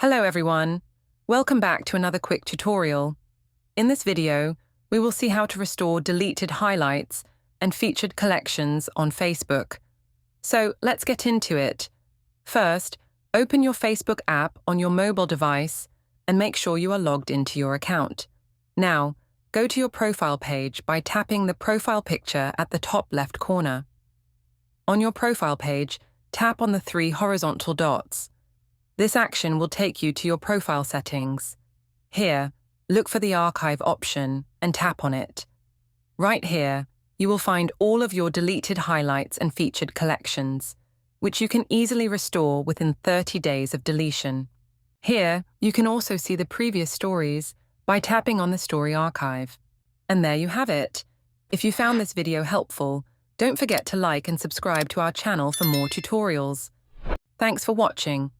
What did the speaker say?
Hello everyone, welcome back to another quick tutorial. In this video, we will see how to restore deleted highlights and featured collections on Facebook. So let's get into it. First, open your Facebook app on your mobile device and make sure you are logged into your account. Now, go to your profile page by tapping the profile picture at the top left corner. On your profile page, tap on the 3 horizontal dots. This action will take you to your profile settings. Here, look for the archive option and tap on it. Right here, you will find all of your deleted highlights and featured collections, which you can easily restore within 30 days of deletion. Here, you can also see the previous stories by tapping on the story archive. And there you have it. If you found this video helpful, don't forget to like and subscribe to our channel for more tutorials. Thanks for watching.